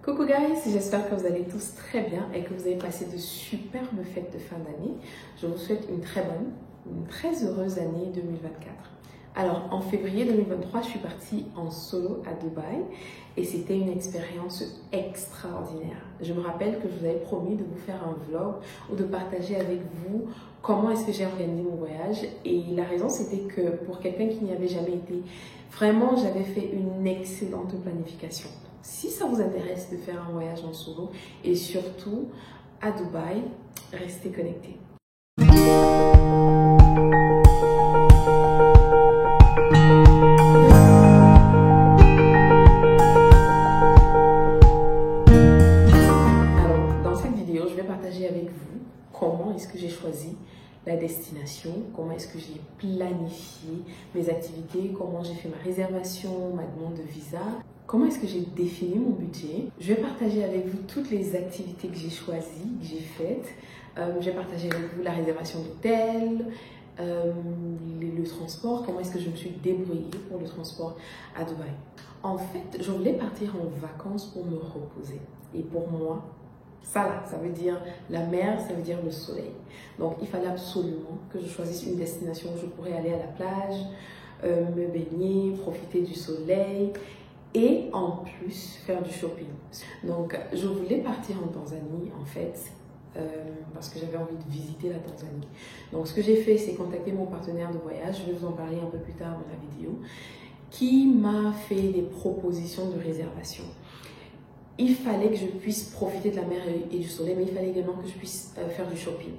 Coucou guys, j'espère que vous allez tous très bien et que vous avez passé de superbes fêtes de fin d'année. Je vous souhaite une très bonne, une très heureuse année 2024. Alors en février 2023, je suis partie en solo à Dubaï et c'était une expérience extraordinaire. Je me rappelle que je vous avais promis de vous faire un vlog ou de partager avec vous comment est-ce que j'ai organisé mon voyage, et la raison c'était que pour quelqu'un qui n'y avait jamais été, vraiment j'avais fait une excellente planification. Si ça vous intéresse de faire un voyage en solo et surtout à Dubaï, restez connectés. Alors, dans cette vidéo, je vais partager avec vous comment est-ce que j'ai choisi la destination, comment est-ce que j'ai planifié mes activités, comment j'ai fait ma réservation, ma demande de visa, comment est-ce que j'ai défini mon budget. Je vais partager avec vous toutes les activités que j'ai choisies, que j'ai faites. Je vais partager avec vous la réservation d'hôtel, le transport, comment est-ce que je me suis débrouillée pour le transport à Dubaï. En fait, je voulais partir en vacances pour me reposer. Et pour moi, ça veut dire la mer, ça veut dire le soleil. Donc, il fallait absolument que je choisisse une destination où je pourrais aller à la plage, me baigner, profiter du soleil et en plus faire du shopping. Donc, je voulais partir en Tanzanie en fait parce que j'avais envie de visiter la Tanzanie. Donc, ce que j'ai fait, c'est contacter mon partenaire de voyage. Je vais vous en parler un peu plus tard dans la vidéo, qui m'a fait des propositions de réservation. Il fallait que je puisse profiter de la mer et du soleil, mais il fallait également que je puisse faire du shopping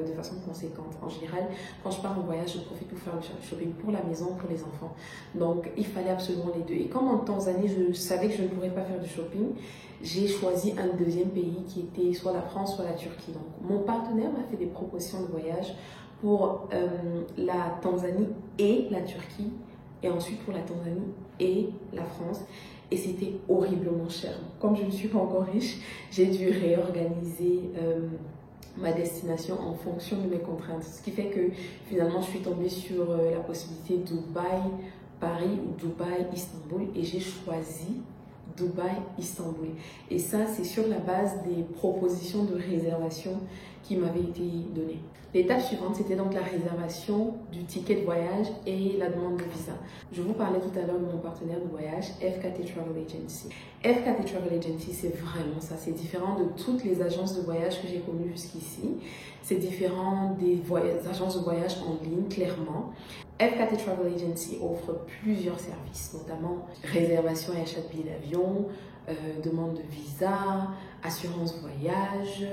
de façon conséquente. En général, quand je pars en voyage, je profite pour faire du shopping pour la maison, pour les enfants. Donc, il fallait absolument les deux. Et comme en Tanzanie, je savais que je ne pourrais pas faire du shopping, j'ai choisi un deuxième pays qui était soit la France, soit la Turquie. Donc, mon partenaire m'a fait des propositions de voyage pour la Tanzanie et la Turquie, et ensuite pour la Tanzanie et la France. Et c'était horriblement cher. Comme je ne suis pas encore riche, j'ai dû réorganiser ma destination en fonction de mes contraintes. Ce qui fait que finalement, je suis tombée sur la possibilité Dubaï-Paris ou Dubaï-Istanbul, et j'ai choisi Dubaï-Istanbul. Et ça, c'est sur la base des propositions de réservation qui m'avaient été données. L'étape suivante, c'était donc la réservation du ticket de voyage et la demande de visa. Je vous parlais tout à l'heure de mon partenaire de voyage, FKT Travel Agency. FKT Travel Agency, c'est vraiment ça. C'est différent de toutes les agences de voyage que j'ai connues jusqu'ici. C'est différent des agences de voyage en ligne, clairement. FKT Travel Agency offre plusieurs services, notamment réservation et achat de billets d'avion, demande de visa, assurance voyage,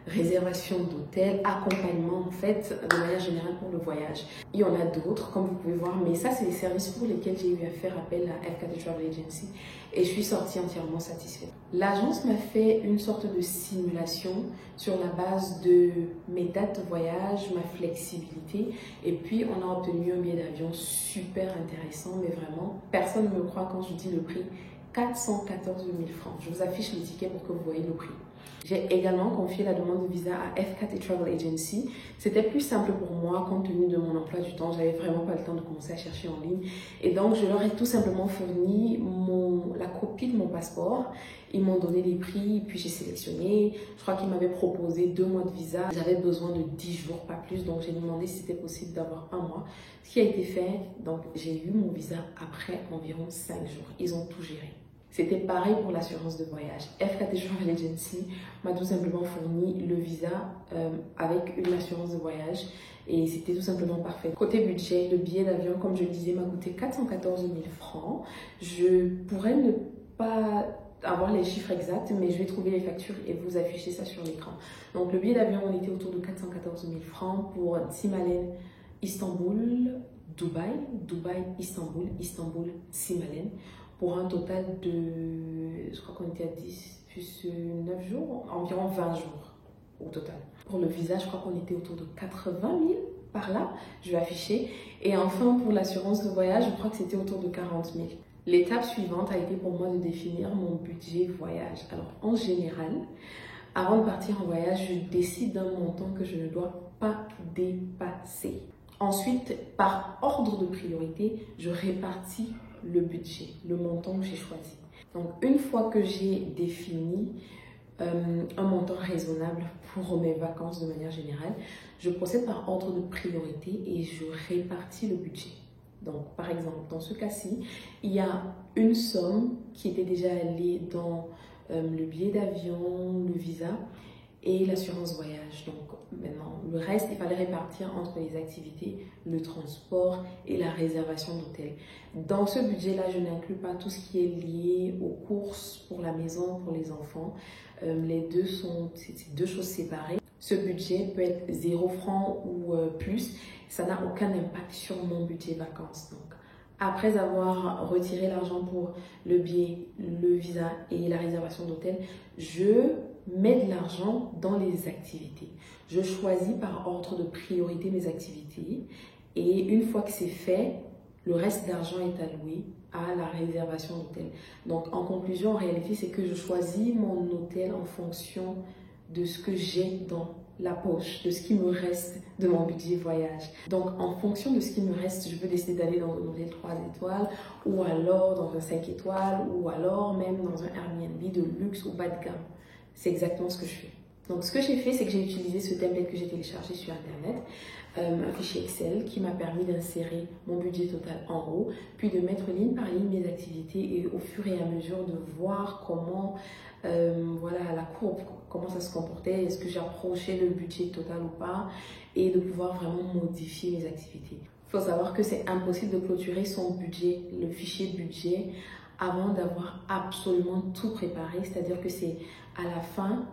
réservation d'hôtel, accompagnement en fait de manière générale pour le voyage. Il y en a d'autres comme vous pouvez voir, mais ça c'est les services pour lesquels j'ai eu à faire appel à FKT Travel Agency et je suis sortie entièrement satisfaite. L'agence m'a fait une sorte de simulation sur la base de mes dates de voyage, ma flexibilité, et puis on a obtenu un billet d'avion super intéressant, mais vraiment personne ne me croit quand je dis le prix, 414 000 francs. Je vous affiche le ticket pour que vous voyez le prix. J'ai également confié la demande de visa à FKT Travel Agency. C'était plus simple pour moi compte tenu de mon emploi du temps. J'avais vraiment pas le temps de commencer à chercher en ligne. Et donc, je leur ai tout simplement fourni la copie de mon passeport. Ils m'ont donné les prix, puis j'ai sélectionné. Je crois qu'ils m'avaient proposé 2 mois de visa. J'avais besoin de 10 jours, pas plus. Donc, j'ai demandé si c'était possible d'avoir 1 mois. Ce qui a été fait. Donc, j'ai eu mon visa après environ 5 jours. Ils ont tout géré. C'était pareil pour l'assurance de voyage. FKT Travel Agency m'a tout simplement fourni le visa avec une assurance de voyage et c'était tout simplement parfait. Côté budget, le billet d'avion, comme je le disais, m'a coûté 414 000 francs. Je pourrais ne pas avoir les chiffres exacts, mais je vais trouver les factures et vous afficher ça sur l'écran. Donc le billet d'avion, on était autour de 414 000 francs pour Simalen, Istanbul, Dubaï, Istanbul, Simalen, pour un total de, je crois qu'on était à 10 plus 9 jours, environ 20 jours au total. Pour le visa, je crois qu'on était autour de 80 000 par là, je vais afficher. Et enfin, pour l'assurance de voyage, je crois que c'était autour de 40 000. L'étape suivante a été pour moi de définir mon budget voyage. Alors, en général, avant de partir en voyage, je décide d'un montant que je ne dois pas dépasser. Ensuite, par ordre de priorité, je répartis le budget, le montant que j'ai choisi. Donc, une fois que j'ai défini un montant raisonnable pour mes vacances de manière générale, je procède par ordre de priorité et je répartis le budget. Donc, par exemple, dans ce cas-ci, il y a une somme qui était déjà allée dans le billet d'avion, le visa et l'assurance voyage. Donc, maintenant, le reste, il fallait répartir entre les activités, le transport et la réservation d'hôtel. Dans ce budget-là, je n'inclus pas tout ce qui est lié aux courses pour la maison, pour les enfants. Les deux sont deux choses séparées. Ce budget peut être 0 francs ou plus. Ça n'a aucun impact sur mon budget vacances. Donc, après avoir retiré l'argent pour le billet, le visa et la réservation d'hôtel, je mets de l'argent dans les activités. Je choisis par ordre de priorité mes activités et une fois que c'est fait, le reste d'argent est alloué à la réservation d'hôtel. Donc en conclusion, en réalité, c'est que je choisis mon hôtel en fonction de ce que j'ai dans la poche, de ce qui me reste de mon budget voyage. Donc en fonction de ce qui me reste, je peux décider d'aller dans un hôtel 3 étoiles ou alors dans un 5 étoiles ou alors même dans un Airbnb de luxe ou bas de gamme. C'est exactement ce que je fais. Donc ce que j'ai fait, c'est que j'ai utilisé ce template que j'ai téléchargé sur Internet, un fichier Excel qui m'a permis d'insérer mon budget total en haut, puis de mettre ligne par ligne mes activités et au fur et à mesure de voir comment, voilà, la courbe, comment ça se comportait, est-ce que j'approchais le budget total ou pas, et de pouvoir vraiment modifier mes activités. Il faut savoir que c'est impossible de clôturer son budget, le fichier budget, avant d'avoir absolument tout préparé, c'est-à-dire que c'est à la fin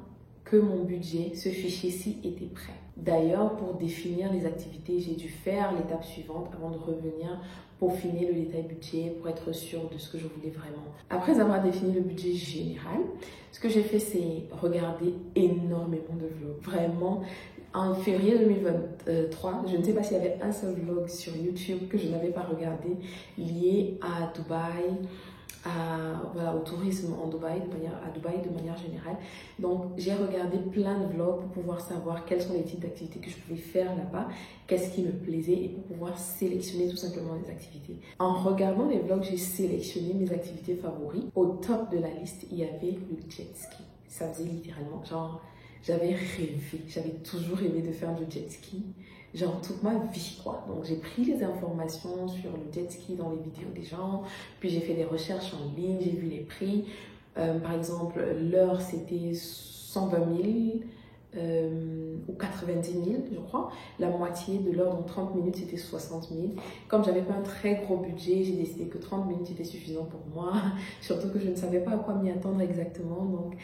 que mon budget, ce fichier-ci, était prêt. D'ailleurs, pour définir les activités, j'ai dû faire l'étape suivante avant de revenir peaufiner le détail budget pour être sûre de ce que je voulais vraiment. Après avoir défini le budget général, ce que j'ai fait, c'est regarder énormément de vlogs. Vraiment, en février 2023, je ne sais pas s'il y avait un seul vlog sur YouTube que je n'avais pas regardé lié à Dubaï, voilà, au tourisme en Dubaï, à Dubaï de manière générale. Donc, j'ai regardé plein de vlogs pour pouvoir savoir quels sont les types d'activités que je pouvais faire là-bas, qu'est-ce qui me plaisait et pour pouvoir sélectionner tout simplement les activités. En regardant les vlogs, j'ai sélectionné mes activités favorites. Au top de la liste, il y avait le jet ski. Ça faisait littéralement, genre, j'avais rêvé, j'avais toujours rêvé de faire du jet ski. Genre toute ma vie quoi. Donc j'ai pris les informations sur le jet ski dans les vidéos des gens, puis j'ai fait des recherches en ligne, j'ai vu les prix. Par exemple, l'heure c'était 120 000 ou 90 000 je crois. La moitié de l'heure, donc 30 minutes, c'était 60 000. Comme j'avais pas un très gros budget, j'ai décidé que 30 minutes était suffisant pour moi. Surtout que je ne savais pas à quoi m'y attendre exactement. Donc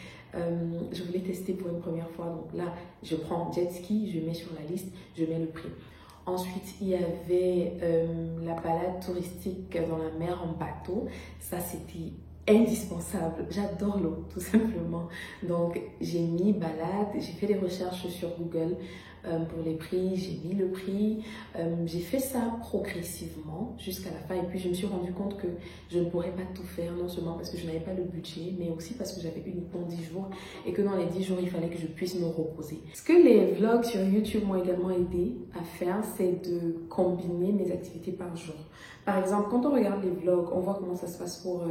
je voulais tester pour une première fois. Donc là, je prends jet ski, je mets sur la liste, je mets le prix. Ensuite, il y avait la balade touristique dans la mer en bateau. Ça, c'était indispensable. J'adore l'eau, tout simplement. Donc, j'ai mis balade, j'ai fait des recherches sur Google pour les prix, j'ai mis le prix. J'ai fait ça progressivement jusqu'à la fin et puis je me suis rendu compte que je ne pourrais pas tout faire, non seulement parce que je n'avais pas le budget, mais aussi parce que j'avais uniquement 10 jours et que dans les 10 jours, il fallait que je puisse me reposer. Ce que les vlogs sur YouTube m'ont également aidé à faire, c'est de combiner mes activités par jour. Par exemple, quand on regarde les vlogs, on voit comment ça se passe pour...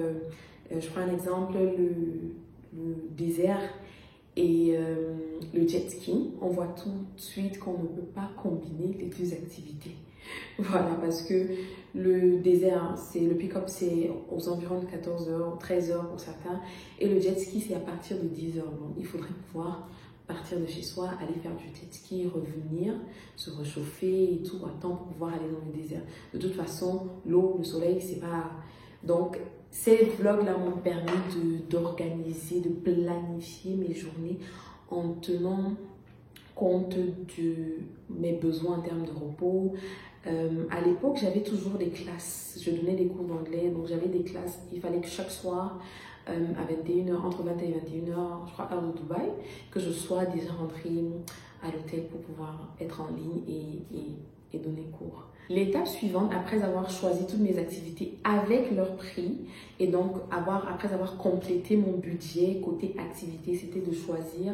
je prends un exemple, le désert et le jet ski. On voit tout de suite qu'on ne peut pas combiner les deux activités. Voilà, parce que le désert, le pick-up, c'est aux environs de 14h, 13h pour certains. Et le jet ski, c'est à partir de 10h. Donc, il faudrait pouvoir partir de chez soi, aller faire du jet ski, revenir, se réchauffer et tout, à temps pour pouvoir aller dans le désert. De toute façon, l'eau, le soleil, c'est pas... Donc, ces vlogs-là m'ont permis d'organiser, de planifier mes journées en tenant compte de mes besoins en termes de repos. À l'époque, j'avais toujours des classes. Je donnais des cours d'anglais, donc j'avais des classes. Il fallait que chaque soir, à 21h, entre 20 et 21h, je crois, heure de Dubaï, que je sois déjà rentrée à l'hôtel pour pouvoir être en ligne et donner cours. L'étape suivante, après avoir choisi toutes mes activités avec leur prix et donc après avoir complété mon budget côté activité, c'était de choisir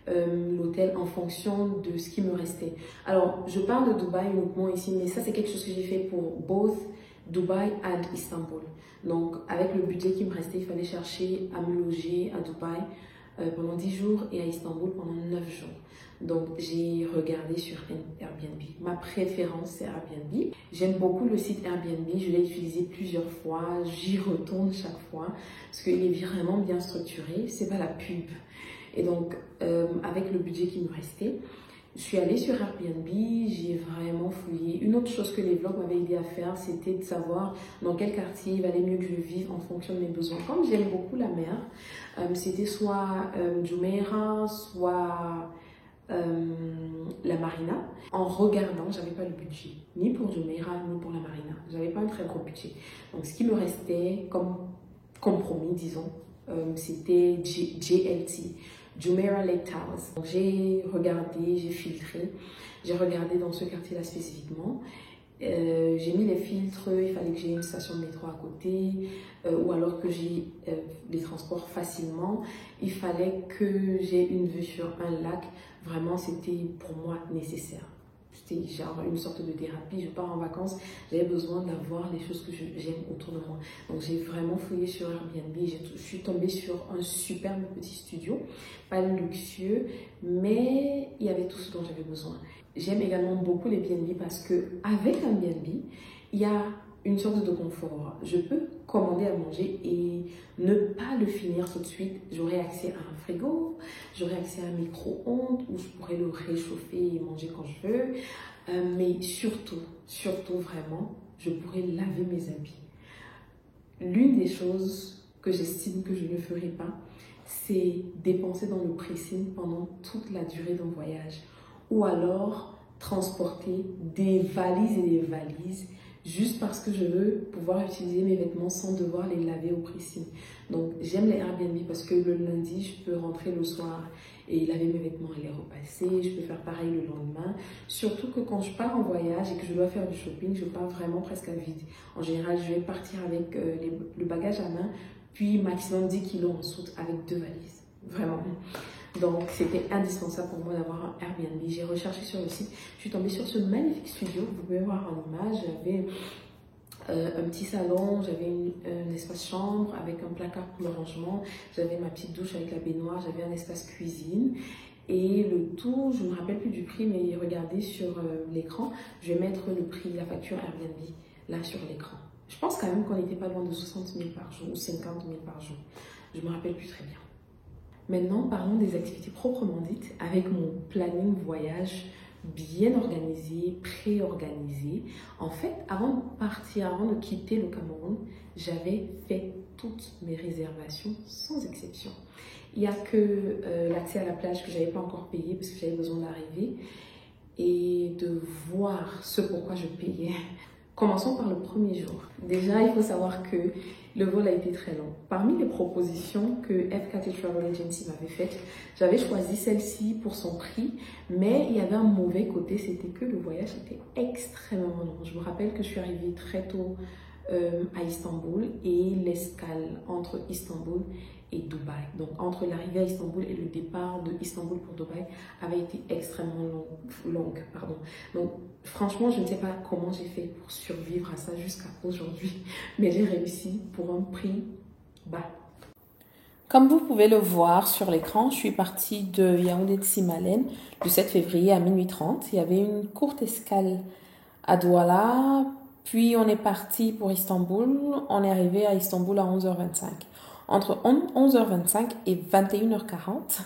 l'hôtel en fonction de ce qui me restait. Alors, je parle de Dubaï uniquement ici, mais ça c'est quelque chose que j'ai fait pour both Dubaï and Istanbul. Donc, avec le budget qui me restait, il fallait chercher à me loger à Dubaï pendant 10 jours et à Istanbul pendant 9 jours. Donc, j'ai regardé sur Airbnb. Ma préférence, c'est Airbnb. J'aime beaucoup le site Airbnb. Je l'ai utilisé plusieurs fois. J'y retourne chaque fois parce qu'il est vraiment bien structuré. C'est pas la pub. Et donc, avec le budget qui me restait, je suis allée sur Airbnb, j'ai vraiment fouillé. Une autre chose que les vlogs m'avaient aidé à faire, c'était de savoir dans quel quartier il valait mieux que je vive en fonction de mes besoins. Comme j'aime beaucoup la mer, c'était soit Jumeirah, soit la Marina. En regardant, j'avais pas le budget, ni pour Jumeirah, ni pour la Marina. J'avais pas un très gros budget. Donc ce qui me restait comme compromis, disons, c'était JLT. Jumeirah Lake Towers. Donc j'ai regardé, j'ai filtré, j'ai regardé dans ce quartier-là spécifiquement. J'ai mis les filtres, il fallait que j'ai une station de métro à côté ou alors que j'ai les transports facilement. Il fallait que j'ai une vue sur un lac. Vraiment, c'était pour moi nécessaire. C'était genre une sorte de thérapie. Je pars en vacances, j'avais besoin d'avoir les choses que j'aime autour de moi. Donc j'ai vraiment fouillé sur Airbnb. Je suis tombée sur un superbe petit studio, pas luxueux, mais il y avait tout ce dont j'avais besoin. J'aime également beaucoup les BNB parce que avec un BNB, il y a une sorte de confort. Je peux commander à manger et ne pas le finir tout de suite. J'aurai accès à un frigo, j'aurai accès à un micro-ondes où je pourrais le réchauffer et manger quand je veux. Mais surtout vraiment, je pourrais laver mes habits. L'une des choses que j'estime que je ne ferai pas, c'est dépenser dans le pressing pendant toute la durée d'un voyage. Ou alors transporter des valises et des valises juste parce que je veux pouvoir utiliser mes vêtements sans devoir les laver au pressing. Donc j'aime les Airbnb parce que le lundi, je peux rentrer le soir et laver mes vêtements et les repasser. Je peux faire pareil le lendemain. Surtout que quand je pars en voyage et que je dois faire du shopping, je pars vraiment presque à vide. En général, je vais partir avec le bagage à main, puis maximum 10 kilos en soute avec 2 valises. Vraiment. Donc, c'était indispensable pour moi d'avoir un Airbnb. J'ai recherché sur le site. Je suis tombée sur ce magnifique studio. Vous pouvez voir en image. J'avais un petit salon, j'avais un espace chambre avec un placard pour le rangement. J'avais ma petite douche avec la baignoire. J'avais un espace cuisine. Et le tout, je ne me rappelle plus du prix, mais regardez sur l'écran. Je vais mettre le prix, la facture Airbnb, là sur l'écran. Je pense quand même qu'on n'était pas loin de 60 000 par jour ou 50 000 par jour. Je ne me rappelle plus très bien. Maintenant, parlons des activités proprement dites avec mon planning voyage bien organisé, pré-organisé. En fait, avant de partir, avant de quitter le Cameroun, j'avais fait toutes mes réservations sans exception. Il n'y a que l'accès à la plage que je n'avais pas encore payé parce que j'avais besoin d'arriver et de voir ce pourquoi je payais. Commençons par le premier jour. Déjà, il faut savoir que le vol a été très long. Parmi les propositions que FKT Travel Agency m'avait faites, j'avais choisi celle-ci pour son prix, mais il y avait un mauvais côté, c'était que le voyage était extrêmement long. Je me rappelle que je suis arrivée très tôt à Istanbul et l'escale entre Istanbul et Dubaï. Donc entre l'arrivée à Istanbul et le départ de Istanbul pour Dubaï avait été extrêmement longue. Donc franchement, je ne sais pas comment j'ai fait pour survivre à ça jusqu'à aujourd'hui, mais j'ai réussi pour un prix bas. Comme vous pouvez le voir sur l'écran, je suis partie de Yaoundé de Simalène le 7 février à minuit 30. Il y avait une courte escale à Douala, puis on est parti pour Istanbul. On est arrivé à Istanbul à 11h25. Entre 11h25 et 21h40,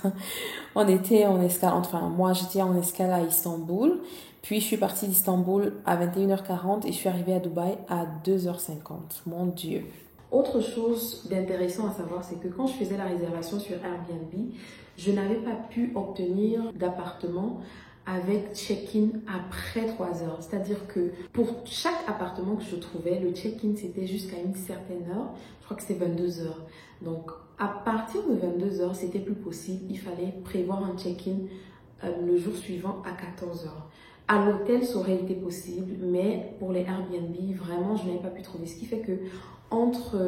on était en escale, enfin moi j'étais en escale à Istanbul, puis je suis partie d'Istanbul à 21h40 et je suis arrivée à Dubaï à 2h50. Mon Dieu! Autre chose d'intéressant à savoir, c'est que quand je faisais la réservation sur Airbnb, je n'avais pas pu obtenir d'appartement avec check-in après 3 heures. C'est-à-dire que pour chaque appartement que je trouvais, le check-in c'était jusqu'à une certaine heure. Je crois que c'était 22 heures. Donc à partir de 22 heures, c'était plus possible. Il fallait prévoir un check-in le jour suivant à 14 heures. À l'hôtel, ça aurait été possible, mais pour les Airbnb, vraiment, je n'avais pas pu trouver. Ce qui fait que entre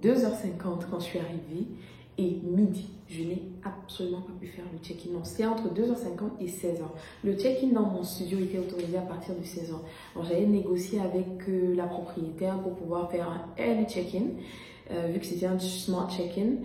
2h50 quand je suis arrivée Et midi, je n'ai absolument pas pu faire le check-in. Non, c'était entre 2h50 et 16h. Le check-in dans mon studio était autorisé à partir de 16h. Alors, j'avais négocié avec la propriétaire pour pouvoir faire un early check-in, vu que c'était un smart check-in.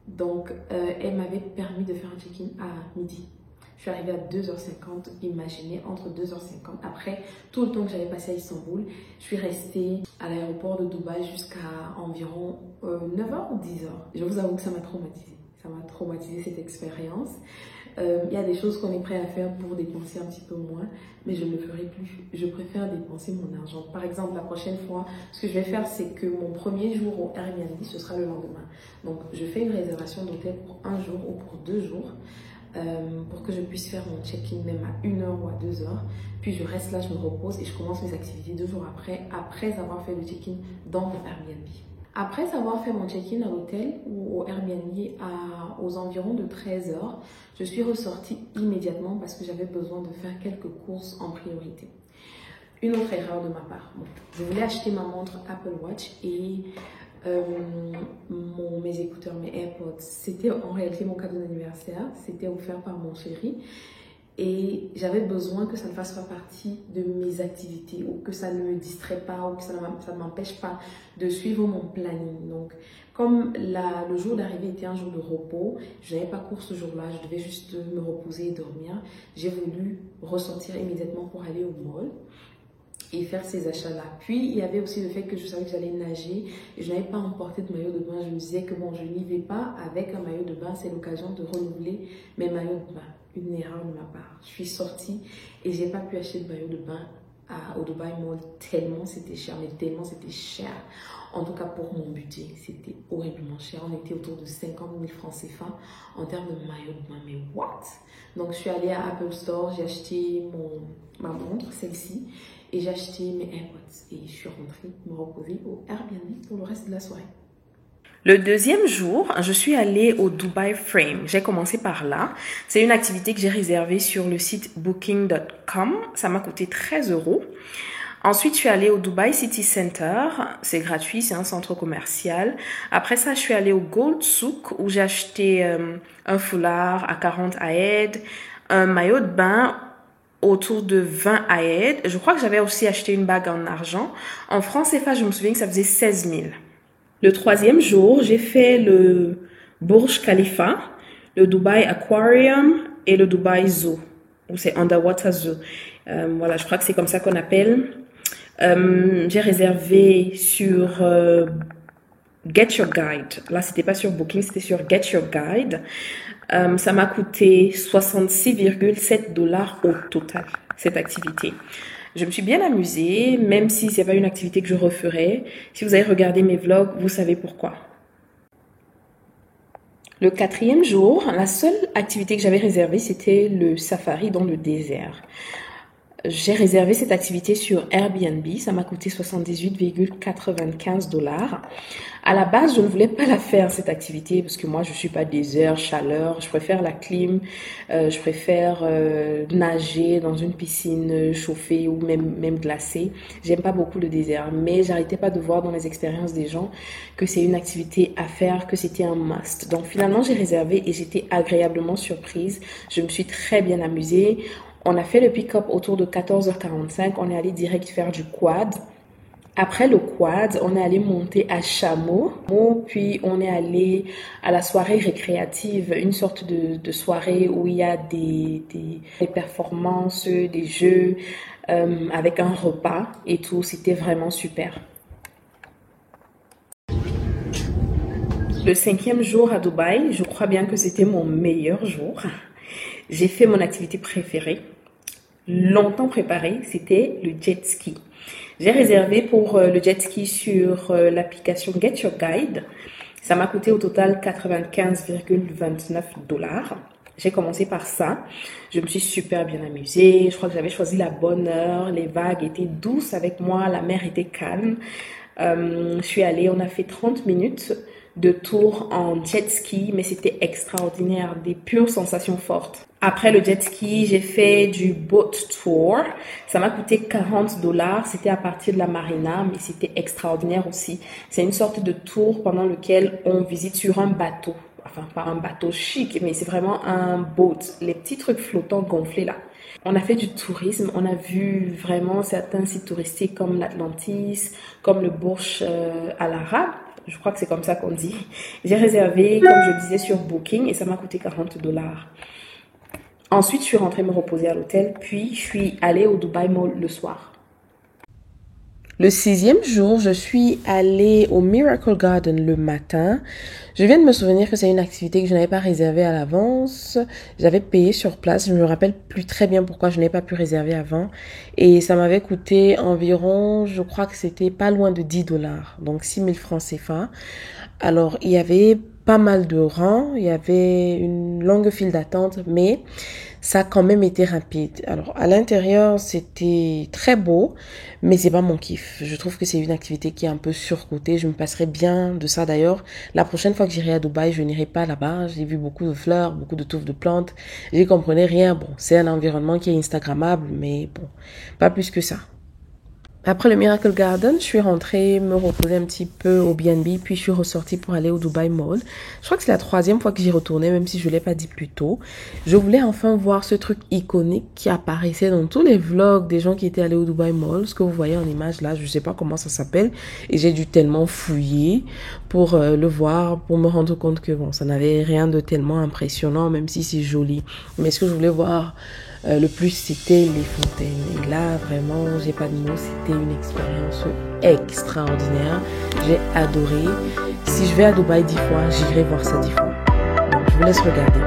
Donc, elle m'avait permis de faire un check-in à midi. Je suis arrivée à 2h50, imaginez, entre 2h50. Après tout le temps que j'avais passé à Istanbul, je suis restée à l'aéroport de Dubaï jusqu'à environ 9h ou 10h. Je vous avoue que ça m'a traumatisée. Ça m'a traumatisé cette expérience. Il y a des choses qu'on est prêt à faire pour dépenser un petit peu moins, mais je ne le ferai plus. Je préfère dépenser mon argent. Par exemple, la prochaine fois, ce que je vais faire, c'est que mon premier jour au Airbnb, ce sera le lendemain. Donc, je fais une réservation d'hôtel pour un jour ou pour 2 jours. Pour que je puisse faire mon check-in même à 1h ou à 2h. Puis je reste là, je me repose et je commence mes activités 2 jours après avoir fait le check-in dans mon Airbnb. Après avoir fait mon check-in à l'hôtel ou au Airbnb aux environs de 13h, je suis ressortie immédiatement parce que j'avais besoin de faire quelques courses en priorité. Une autre erreur de ma part. Bon, je voulais acheter ma montre Apple Watch et mes écouteurs, mes AirPods, c'était en réalité mon cadeau d'anniversaire, c'était offert par mon chéri et j'avais besoin que ça ne fasse pas partie de mes activités ou que ça ne me distrait pas ou que ça ne m'empêche pas de suivre mon planning. Donc, comme le jour d'arrivée était un jour de repos, je n'avais pas cours ce jour-là, je devais juste me reposer et dormir. J'ai voulu ressortir immédiatement pour aller au mall et faire ces achats-là. Puis, il y avait aussi le fait que je savais que j'allais nager et je n'avais pas emporté de maillot de bain. Je me disais que bon, je n'y vais pas avec un maillot de bain, c'est l'occasion de renouveler mes maillots de bain. Une erreur de ma part. Je suis sortie et j'ai pas pu acheter de maillot de bain au Dubai Mall tellement c'était cher, mais tellement c'était cher. En tout cas, pour mon budget, c'était horriblement cher. On était autour de 50 000 francs CFA en termes de maillot de bain. Mais what? Donc, je suis allée à Apple Store, j'ai acheté ma montre, celle-ci, et j'ai acheté mes AirPods. Et je suis rentrée me reposer au Airbnb pour le reste de la soirée. Le deuxième jour, je suis allée au Dubai Frame. J'ai commencé par là. C'est une activité que j'ai réservée sur le site booking.com. Ça m'a coûté 13 €. Ensuite, je suis allée au Dubai City Center. C'est gratuit, c'est un centre commercial. Après ça, je suis allée au Gold Souk où j'ai acheté un foulard à 40 AED, un maillot de bain autour de 20 AED. Je crois que j'avais aussi acheté une bague en argent. En francs CFA, je me souviens que ça faisait 16 000. Le troisième jour, j'ai fait le Burj Khalifa, le Dubai Aquarium et le Dubai Zoo, ou c'est Underwater Zoo. Voilà, je crois que c'est comme ça qu'on appelle. J'ai réservé sur Get Your Guide. Là, c'était pas sur Booking, c'était sur Get Your Guide. Ça m'a coûté 66,7 $ au total, cette activité. Je me suis bien amusée, même si c'est pas une activité que je referais. Si vous avez regardé mes vlogs, vous savez pourquoi. Le quatrième jour, la seule activité que j'avais réservée, c'était le safari dans le désert. J'ai réservé cette activité sur Airbnb. Ça m'a coûté 78,95 $. À la base, je ne voulais pas la faire, cette activité, parce que moi, je suis pas désert, chaleur. Je préfère la clim. Je préfère nager dans une piscine chauffée ou même glacée. J'aime pas beaucoup le désert, mais j'arrêtais pas de voir dans les expériences des gens que c'est une activité à faire, que c'était un must. Donc finalement, j'ai réservé et j'étais agréablement surprise. Je me suis très bien amusée. On a fait le pick-up autour de 14h45. On est allé direct faire du quad. Après le quad, on est allé monter à Chameau. Puis on est allé à la soirée récréative, une sorte de soirée où il y a des performances, des jeux, avec un repas et tout. C'était vraiment super. Le cinquième jour à Dubaï, je crois bien que c'était mon meilleur jour. J'ai fait mon activité préférée, longtemps préparée, c'était le jet ski. J'ai réservé pour le jet ski sur l'application Get Your Guide. Ça m'a coûté au total 95,29 $. J'ai commencé par ça. Je me suis super bien amusée. Je crois que j'avais choisi la bonne heure. Les vagues étaient douces avec moi. La mer était calme. Je suis allée, on a fait 30 minutes de tour en jet ski, mais c'était extraordinaire, des pures sensations fortes. Après le jet ski, j'ai fait du boat tour. Ça m'a coûté 40 $. C'était à partir de la marina, mais c'était extraordinaire aussi. C'est une sorte de tour pendant lequel on visite sur un bateau. enfin pas un bateau chic, mais c'est vraiment un boat, les petits trucs flottants gonflés là. On a fait du tourisme, on a vu vraiment certains sites touristiques comme l'Atlantis, comme le Burj Al Arab, je crois que c'est comme ça qu'on dit. J'ai réservé, comme je disais, sur Booking et ça m'a coûté $40. Ensuite, je suis rentrée me reposer à l'hôtel, puis je suis allée au Dubai Mall le soir. Le 6e jour, je suis allée au Miracle Garden le matin. Je viens de me souvenir que c'est une activité que je n'avais pas réservée à l'avance. J'avais payé sur place. Je me rappelle plus très bien pourquoi je n'ai pas pu réserver avant. Et ça m'avait coûté environ, je crois que c'était pas loin de $10. Donc 6 000 francs CFA. Alors, il y avait pas mal de rangs. Il y avait une longue file d'attente, mais ça a quand même été rapide. Alors, à l'intérieur, c'était très beau, mais c'est pas mon kiff. Je trouve que c'est une activité qui est un peu surcotée. Je me passerai bien de ça d'ailleurs. La prochaine fois que j'irai à Dubaï, je n'irai pas là-bas. J'ai vu beaucoup de fleurs, beaucoup de touffes de plantes. J'y comprenais rien. Bon, c'est un environnement qui est instagrammable, mais bon, pas plus que ça. Après le Miracle Garden, je suis rentrée me reposer un petit peu au B&B, puis je suis ressortie pour aller au Dubai Mall. Je crois que c'est la 3e fois que j'y retournais, même si je l'ai pas dit plus tôt. Je voulais enfin voir ce truc iconique qui apparaissait dans tous les vlogs des gens qui étaient allés au Dubai Mall. Ce que vous voyez en image là, je sais pas comment ça s'appelle. Et j'ai dû tellement fouiller pour le voir, pour me rendre compte que bon, ça n'avait rien de tellement impressionnant, même si c'est joli. Mais ce que je voulais voir le plus, c'était les fontaines. Et là, vraiment, j'ai pas de mots. C'était une expérience extraordinaire. J'ai adoré. Si je vais à Dubaï 10 fois, j'irai voir ça 10 fois. Donc, je vous laisse regarder.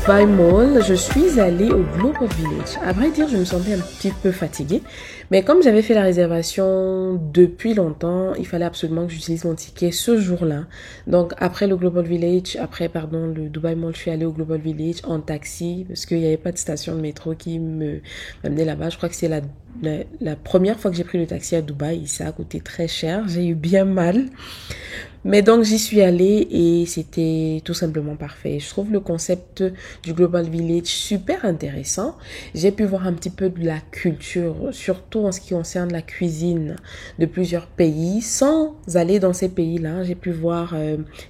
Dubai Mall, je suis allée au Global Village. À vrai dire, je me sentais un petit peu fatiguée. Mais comme j'avais fait la réservation depuis longtemps, il fallait absolument que j'utilise mon ticket ce jour-là. Donc, après le Global Village, le Dubai Mall, je suis allée au Global Village en taxi parce qu'il n'y avait pas de station de métro qui m'amenait là-bas. Je crois que c'est la première fois que j'ai pris le taxi à Dubaï. Ça a coûté très cher. J'ai eu bien mal. Mais donc j'y suis allée et c'était tout simplement parfait. Je trouve le concept du Global Village super intéressant. J'ai pu voir un petit peu de la culture, surtout en ce qui concerne la cuisine de plusieurs pays. Sans aller dans ces pays-là, j'ai pu voir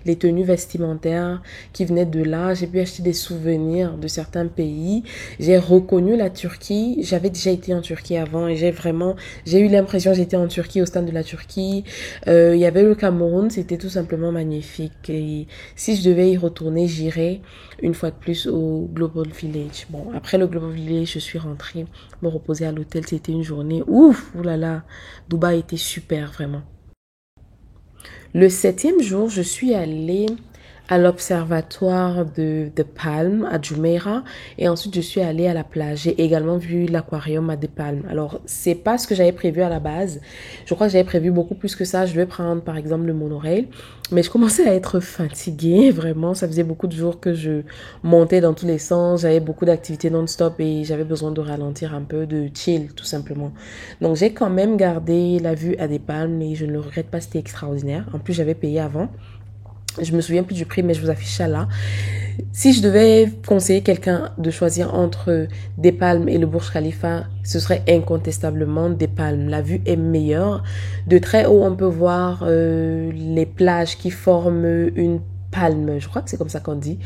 les tenues vestimentaires qui venaient de là. J'ai pu acheter des souvenirs de certains pays. J'ai reconnu la Turquie. J'avais déjà été en Turquie avant et j'ai eu l'impression que j'étais en Turquie, au stand de la Turquie. Il y avait le Cameroun, c'était tout simplement magnifique. Et si je devais y retourner, j'irais une fois de plus au Global Village. Bon, après le Global Village, je suis rentrée me reposer à l'hôtel. C'était une journée ouf, oulala, Dubaï était super vraiment. Le 7e jour, je suis allée à l'observatoire de Palm à Jumeirah et ensuite je suis allée à la plage. J'ai également vu l'aquarium à des Palmes. Alors c'est pas ce que j'avais prévu à la base. Je crois que j'avais prévu beaucoup plus que ça. Je devais prendre par exemple le monorail, mais je commençais à être fatiguée vraiment. Ça faisait beaucoup de jours que je montais dans tous les sens. J'avais beaucoup d'activités non-stop et j'avais besoin de ralentir un peu, de chill tout simplement. Donc j'ai quand même gardé la vue à des Palmes et je ne le regrette pas. C'était extraordinaire. En plus j'avais payé avant. Je me souviens plus du prix, mais je vous affiche ça là. Si je devais conseiller quelqu'un de choisir entre des Palmes et le Burj Khalifa, ce serait incontestablement des Palmes. La vue est meilleure. De très haut, on peut voir les plages qui forment une palme. Je crois que c'est comme ça qu'on dit.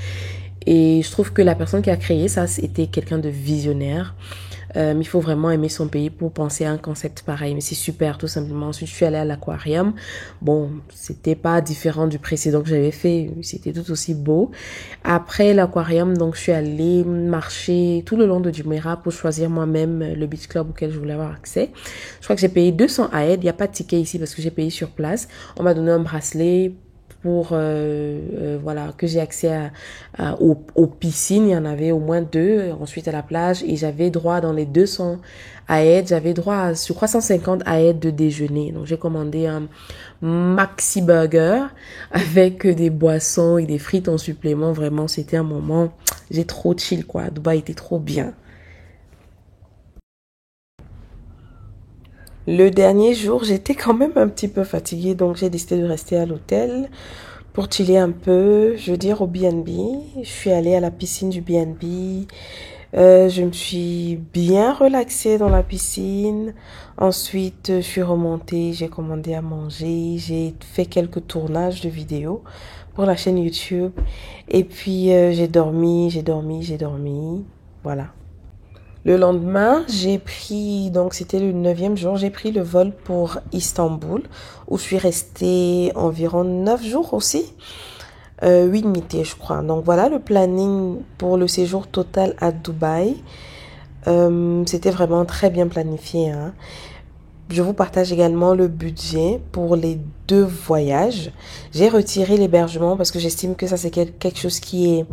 Et je trouve que la personne qui a créé ça, c'était quelqu'un de visionnaire. Il faut vraiment aimer son pays pour penser à un concept pareil. Mais c'est super, tout simplement. Ensuite, je suis allée à l'aquarium. Bon, c'était pas différent du précédent que j'avais fait. C'était tout aussi beau. Après l'aquarium, donc, je suis allée marcher tout le long de Jumeirah pour choisir moi-même le beach club auquel je voulais avoir accès. Je crois que j'ai payé 200 AED. Il n'y a pas de ticket ici parce que j'ai payé sur place. On m'a donné un bracelet. pour voilà, que j'ai accès aux piscines. Il y en avait au moins 2, ensuite à la plage, et j'avais droit dans les 200 AED, j'avais droit à sur 350 AED de déjeuner. Donc j'ai commandé un maxi burger avec des boissons et des frites en supplément. Vraiment, c'était un moment, j'ai trop chill quoi. Dubaï était trop bien. Le dernier jour, j'étais quand même un petit peu fatiguée, donc j'ai décidé de rester à l'hôtel pour chiller un peu, je veux dire au B&B. Je suis allée à la piscine du B&B. Je me suis bien relaxée dans la piscine. Ensuite, je suis remontée, j'ai commandé à manger, j'ai fait quelques tournages de vidéos pour la chaîne YouTube. Et puis, j'ai dormi. Voilà. Le lendemain, j'ai pris, donc c'était le 9e jour, j'ai pris le vol pour Istanbul, où je suis restée environ 9 jours aussi. 8 nuitées, je crois. Donc voilà le planning pour le séjour total à Dubaï. C'était vraiment très bien planifié, hein. Je vous partage également le budget pour les 2 voyages. J'ai retiré l'hébergement parce que j'estime que ça c'est quelque chose qui est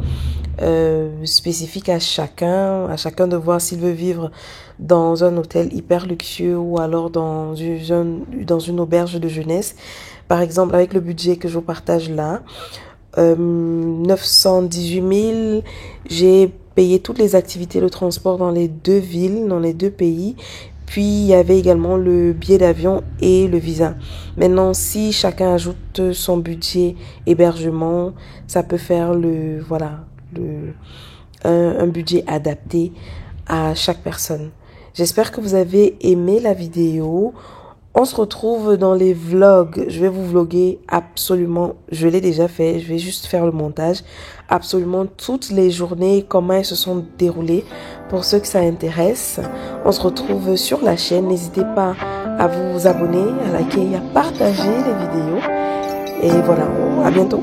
spécifique à chacun de voir s'il veut vivre dans un hôtel hyper luxueux ou alors dans une auberge de jeunesse. Par exemple, avec le budget que je vous partage là, 918 000, j'ai payé toutes les activités, le transport dans les 2 villes, dans les 2 pays. Puis, il y avait également le billet d'avion et le visa. Maintenant, si chacun ajoute son budget hébergement, ça peut faire un budget adapté à chaque personne. J'espère que vous avez aimé la vidéo. On se retrouve dans les vlogs. Je vais vous vlogger absolument, je l'ai déjà fait, je vais juste faire le montage. Absolument toutes les journées, comment elles se sont déroulées pour ceux que ça intéresse. On se retrouve sur la chaîne. N'hésitez pas à vous abonner, à liker et à partager les vidéos. Et voilà, à bientôt.